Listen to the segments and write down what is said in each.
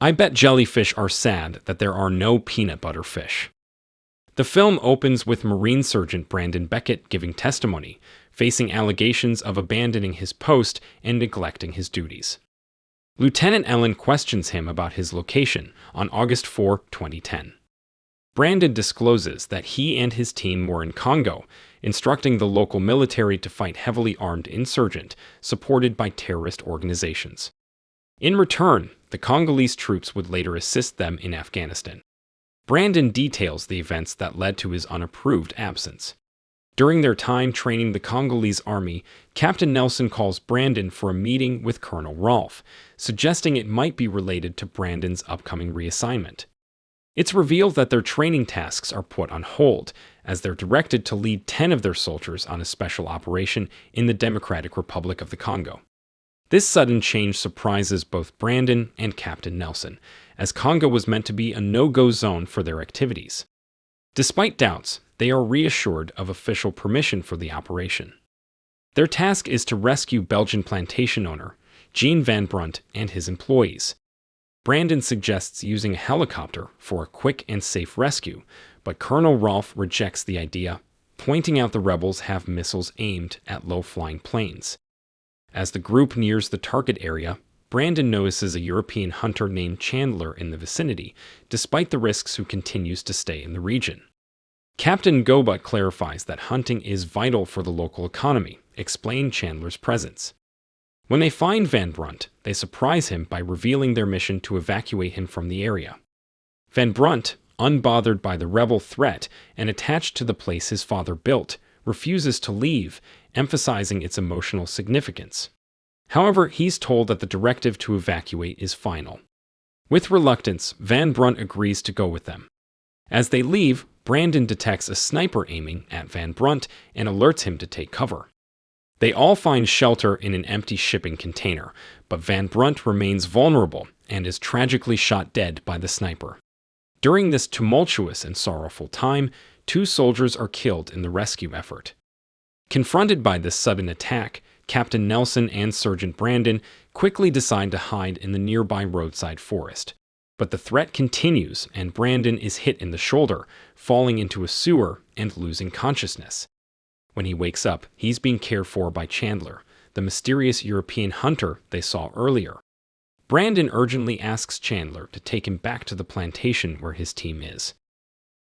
I bet jellyfish are sad that there are no peanut butter fish. The film opens with Marine Sergeant Brandon Beckett giving testimony, facing allegations of abandoning his post and neglecting his duties. Lieutenant Ellen questions him about his location on August 4, 2010. Brandon discloses that he and his team were in Congo, instructing the local military to fight heavily armed insurgents supported by terrorist organizations. In return, the Congolese troops would later assist them in Afghanistan. Brandon details the events that led to his unapproved absence. During their time training the Congolese army, Captain Nelson calls Brandon for a meeting with Colonel Ralf, suggesting it might be related to Brandon's upcoming reassignment. It's revealed that their training tasks are put on hold, as they're directed to lead 10 of their soldiers on a special operation in the Democratic Republic of the Congo. This sudden change surprises both Brandon and Captain Nelson, as Congo was meant to be a no-go zone for their activities. Despite doubts, they are reassured of official permission for the operation. Their task is to rescue Belgian plantation owner Jean Van Brunt and his employees. Brandon suggests using a helicopter for a quick and safe rescue, but Colonel Ralf rejects the idea, pointing out the rebels have missiles aimed at low-flying planes. As the group nears the target area, Brandon notices a European hunter named Chandler in the vicinity, despite the risks who continues to stay in the region. Captain Ngoba clarifies that hunting is vital for the local economy, explaining Chandler's presence. When they find Van Brunt, they surprise him by revealing their mission to evacuate him from the area. Van Brunt, unbothered by the rebel threat and attached to the place his father built, refuses to leave, emphasizing its emotional significance. However, he's told that the directive to evacuate is final. With reluctance, Van Brunt agrees to go with them. As they leave, Brandon detects a sniper aiming at Van Brunt and alerts him to take cover. They all find shelter in an empty shipping container, but Van Brunt remains vulnerable and is tragically shot dead by the sniper. During this tumultuous and sorrowful time, 2 soldiers are killed in the rescue effort. Confronted by this sudden attack, Captain Nelson and Sergeant Brandon quickly decide to hide in the nearby roadside forest. But the threat continues, and Brandon is hit in the shoulder, falling into a sewer and losing consciousness. When he wakes up, he's being cared for by Chandler, the mysterious European hunter they saw earlier. Brandon urgently asks Chandler to take him back to the plantation where his team is.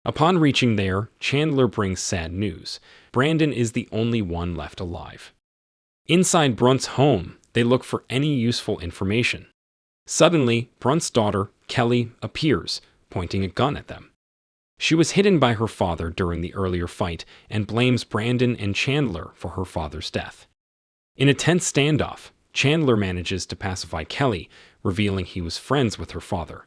Upon reaching there, Chandler brings sad news. Brandon is the only one left alive. Inside Brunt's home, they look for any useful information. Suddenly, Brunt's daughter, Kelli, appears, pointing a gun at them. She was hidden by her father during the earlier fight and blames Brandon and Chandler for her father's death. In a tense standoff, Chandler manages to pacify Kelli, revealing he was friends with her father.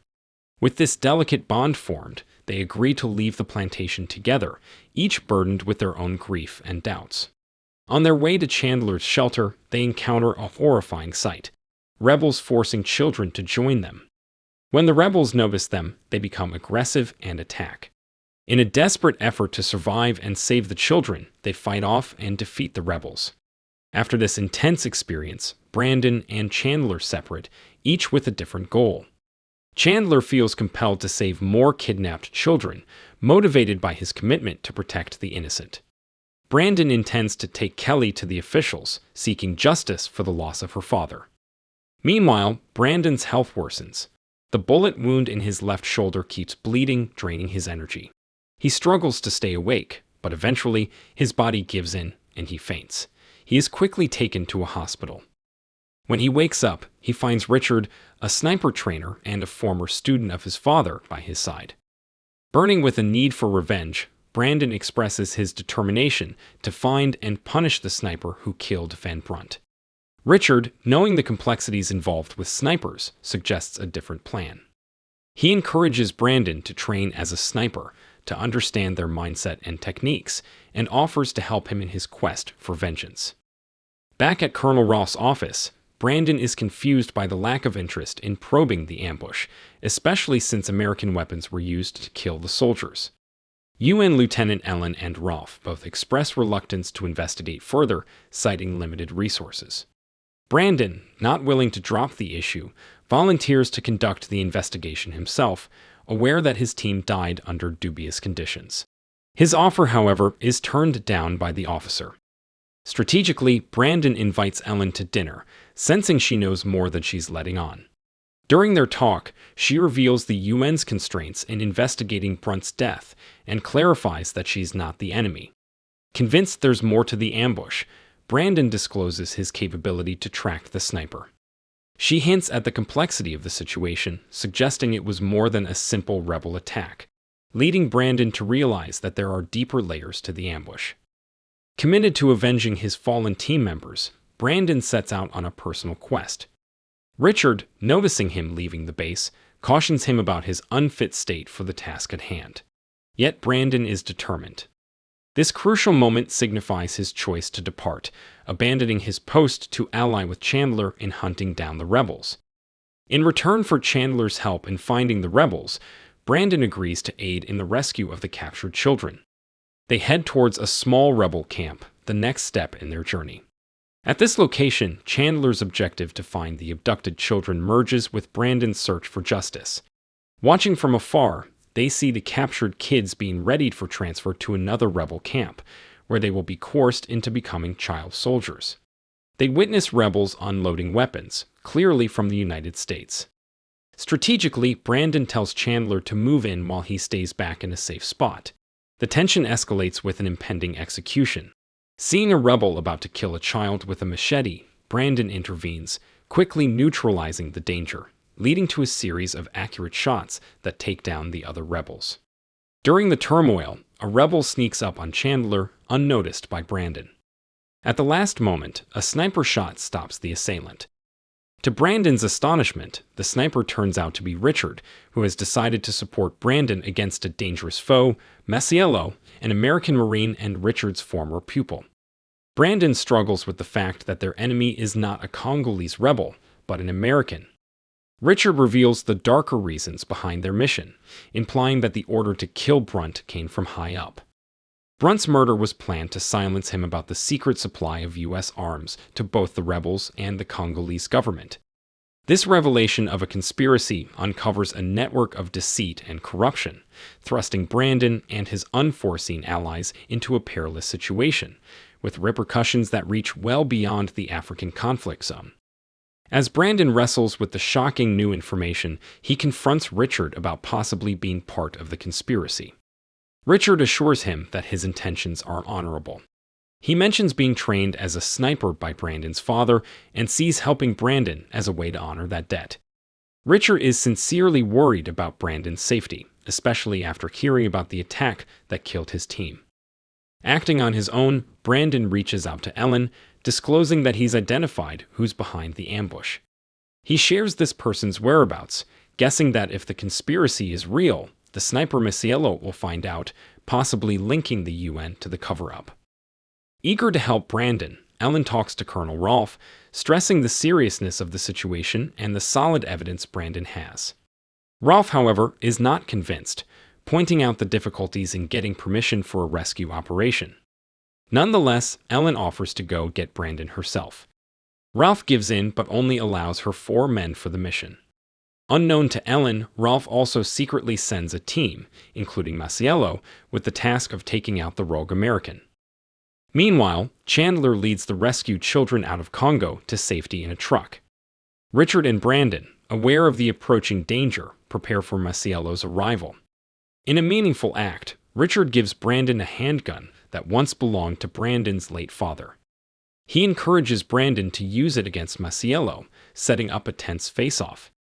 With this delicate bond formed, they agree to leave the plantation together, each burdened with their own grief and doubts. On their way to Chandler's shelter, they encounter a horrifying sight: rebels forcing children to join them. When the rebels notice them, they become aggressive and attack. In a desperate effort to survive and save the children, they fight off and defeat the rebels. After this intense experience, Brandon and Chandler separate, each with a different goal. Chandler feels compelled to save more kidnapped children, motivated by his commitment to protect the innocent. Brandon intends to take Kelli to the officials, seeking justice for the loss of her father. Meanwhile, Brandon's health worsens. The bullet wound in his left shoulder keeps bleeding, draining his energy. He struggles to stay awake, but eventually his body gives in and he faints. He is quickly taken to a hospital. When he wakes up, he finds Richard, a sniper trainer and a former student of his father, by his side. Burning with a need for revenge, Brandon expresses his determination to find and punish the sniper who killed Van Brunt. Richard, knowing the complexities involved with snipers, suggests a different plan. He encourages Brandon to train as a sniper, to understand their mindset and techniques, and offers to help him in his quest for vengeance. Back at Colonel Ralf's office, Brandon is confused by the lack of interest in probing the ambush, especially since American weapons were used to kill the soldiers. UN Lieutenant Ellen and Ralf both express reluctance to investigate further, citing limited resources. Brandon, not willing to drop the issue, volunteers to conduct the investigation himself, aware that his team died under dubious conditions. His offer, however, is turned down by the officer. Strategically, Brandon invites Ellen to dinner, sensing she knows more than she's letting on. During their talk, she reveals the UN's constraints in investigating Brunt's death and clarifies that she's not the enemy. Convinced there's more to the ambush, Brandon discloses his capability to track the sniper. She hints at the complexity of the situation, suggesting it was more than a simple rebel attack, leading Brandon to realize that there are deeper layers to the ambush. Committed to avenging his fallen team members, Brandon sets out on a personal quest. Richard, noticing him leaving the base, cautions him about his unfit state for the task at hand. Yet Brandon is determined. This crucial moment signifies his choice to depart, abandoning his post to ally with Chandler in hunting down the rebels. In return for Chandler's help in finding the rebels, Brandon agrees to aid in the rescue of the captured children. They head towards a small rebel camp, the next step in their journey. At this location, Chandler's objective to find the abducted children merges with Brandon's search for justice. Watching from afar, they see the captured kids being readied for transfer to another rebel camp, where they will be coerced into becoming child soldiers. They witness rebels unloading weapons, clearly from the United States. Strategically, Brandon tells Chandler to move in while he stays back in a safe spot. The tension escalates with an impending execution. Seeing a rebel about to kill a child with a machete, Brandon intervenes, quickly neutralizing the danger, leading to a series of accurate shots that take down the other rebels. During the turmoil, a rebel sneaks up on Chandler, unnoticed by Brandon. At the last moment, a sniper shot stops the assailant. To Brandon's astonishment, the sniper turns out to be Richard, who has decided to support Brandon against a dangerous foe, Masiello, an American Marine and Richard's former pupil. Brandon struggles with the fact that their enemy is not a Congolese rebel, but an American. Richard reveals the darker reasons behind their mission, implying that the order to kill Brunt came from high up. Brunt's murder was planned to silence him about the secret supply of U.S. arms to both the rebels and the Congolese government. This revelation of a conspiracy uncovers a network of deceit and corruption, thrusting Brandon and his unforeseen allies into a perilous situation, with repercussions that reach well beyond the African conflict zone. As Brandon wrestles with the shocking new information, he confronts Richard about possibly being part of the conspiracy. Richard assures him that his intentions are honorable. He mentions being trained as a sniper by Brandon's father and sees helping Brandon as a way to honor that debt. Richard is sincerely worried about Brandon's safety, especially after hearing about the attack that killed his team. Acting on his own, Brandon reaches out to Ellen, disclosing that he's identified who's behind the ambush. He shares this person's whereabouts, guessing that if the conspiracy is real, the sniper Masiello will find out, possibly linking the UN to the cover-up. Eager to help Brandon, Ellen talks to Colonel Ralf, stressing the seriousness of the situation and the solid evidence Brandon has. Ralf, however, is not convinced, pointing out the difficulties in getting permission for a rescue operation. Nonetheless, Ellen offers to go get Brandon herself. Ralf gives in but only allows her 4 men for the mission. Unknown to Ellen, Ralf also secretly sends a team, including Masiello, with the task of taking out the rogue American. Meanwhile, Chandler leads the rescued children out of Congo to safety in a truck. Richard and Brandon, aware of the approaching danger, prepare for Masiello's arrival. In a meaningful act, Richard gives Brandon a handgun that once belonged to Brandon's late father. He encourages Brandon to use it against Masiello, setting up a tense face-off.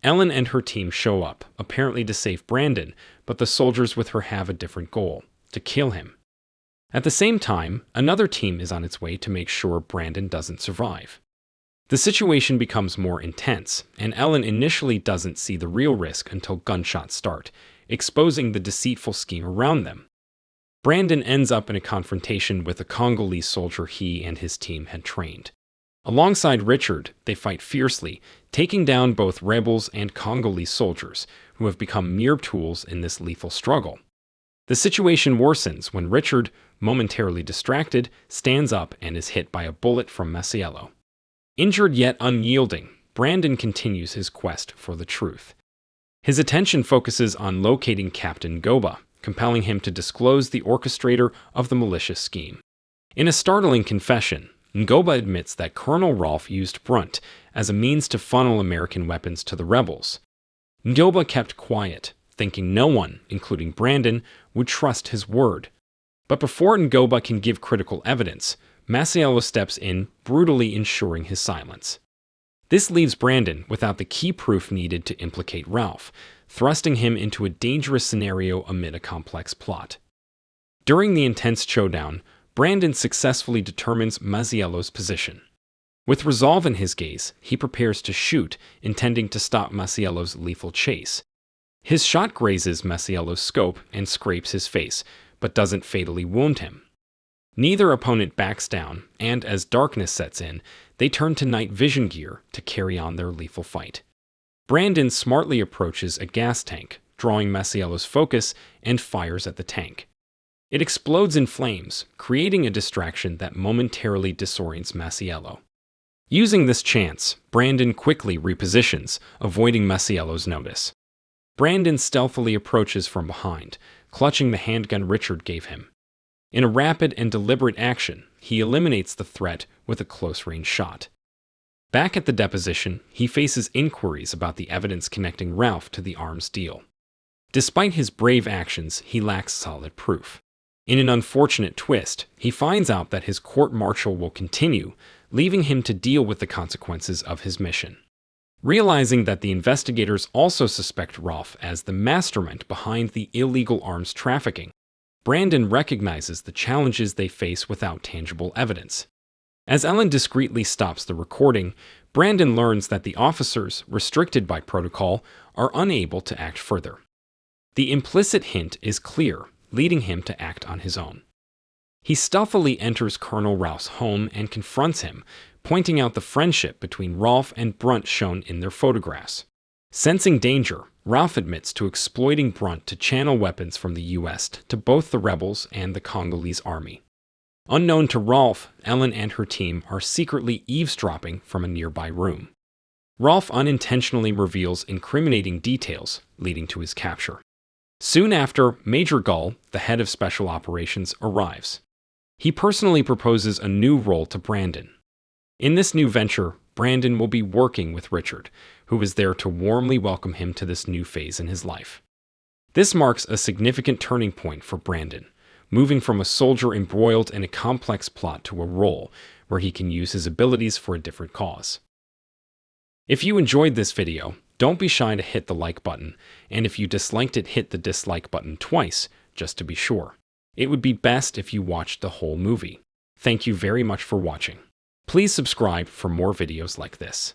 Ellen and her team show up, apparently to save Brandon, but the soldiers with her have a different goal: to kill him. At the same time, another team is on its way to make sure Brandon doesn't survive. The situation becomes more intense, and Ellen initially doesn't see the real risk until gunshots start, exposing the deceitful scheme around them. Brandon ends up in a confrontation with a Congolese soldier he and his team had trained. Alongside Richard, they fight fiercely, taking down both rebels and Congolese soldiers, who have become mere tools in this lethal struggle. The situation worsens when Richard, momentarily distracted, stands up and is hit by a bullet from Masiello. Injured yet unyielding, Brandon continues his quest for the truth. His attention focuses on locating Captain Ngoba, compelling him to disclose the orchestrator of the malicious scheme. In a startling confession, Ngoba admits that Colonel Ralf used Brunt as a means to funnel American weapons to the rebels. Ngoba kept quiet, thinking no one, including Brandon, would trust his word. But before Ngoba can give critical evidence, Masiello steps in, brutally ensuring his silence. This leaves Brandon without the key proof needed to implicate Ralf, thrusting him into a dangerous scenario amid a complex plot. During the intense showdown, Brandon successfully determines Masiello's position. With resolve in his gaze, he prepares to shoot, intending to stop Masiello's lethal chase. His shot grazes Masiello's scope and scrapes his face, but doesn't fatally wound him. Neither opponent backs down, and as darkness sets in, they turn to night vision gear to carry on their lethal fight. Brandon smartly approaches a gas tank, drawing Masiello's focus, and fires at the tank. It explodes in flames, creating a distraction that momentarily disorients Masiello. Using this chance, Brandon quickly repositions, avoiding Masiello's notice. Brandon stealthily approaches from behind, clutching the handgun Richard gave him. In a rapid and deliberate action, he eliminates the threat with a close-range shot. Back at the deposition, he faces inquiries about the evidence connecting Ralf to the arms deal. Despite his brave actions, he lacks solid proof. In an unfortunate twist, he finds out that his court-martial will continue, leaving him to deal with the consequences of his mission. Realizing that the investigators also suspect Ralf as the mastermind behind the illegal arms trafficking, Brandon recognizes the challenges they face without tangible evidence. As Ellen discreetly stops the recording, Brandon learns that the officers, restricted by protocol, are unable to act further. The implicit hint is clear, leading him to act on his own. He stealthily enters Colonel Ralph's home and confronts him, pointing out the friendship between Ralf and Brunt shown in their photographs. Sensing danger, Ralf admits to exploiting Brunt to channel weapons from the U.S. to both the rebels and the Congolese army. Unknown to Ralf, Ellen and her team are secretly eavesdropping from a nearby room. Ralf unintentionally reveals incriminating details, leading to his capture. Soon after, Major Gull, the head of Special Operations, arrives. He personally proposes a new role to Brandon. In this new venture, Brandon will be working with Richard, who is there to warmly welcome him to this new phase in his life. This marks a significant turning point for Brandon, moving from a soldier embroiled in a complex plot to a role where he can use his abilities for a different cause. If you enjoyed this video, don't be shy to hit the like button, and if you disliked it, hit the dislike button twice, just to be sure. It would be best if you watched the whole movie. Thank you very much for watching. Please subscribe for more videos like this.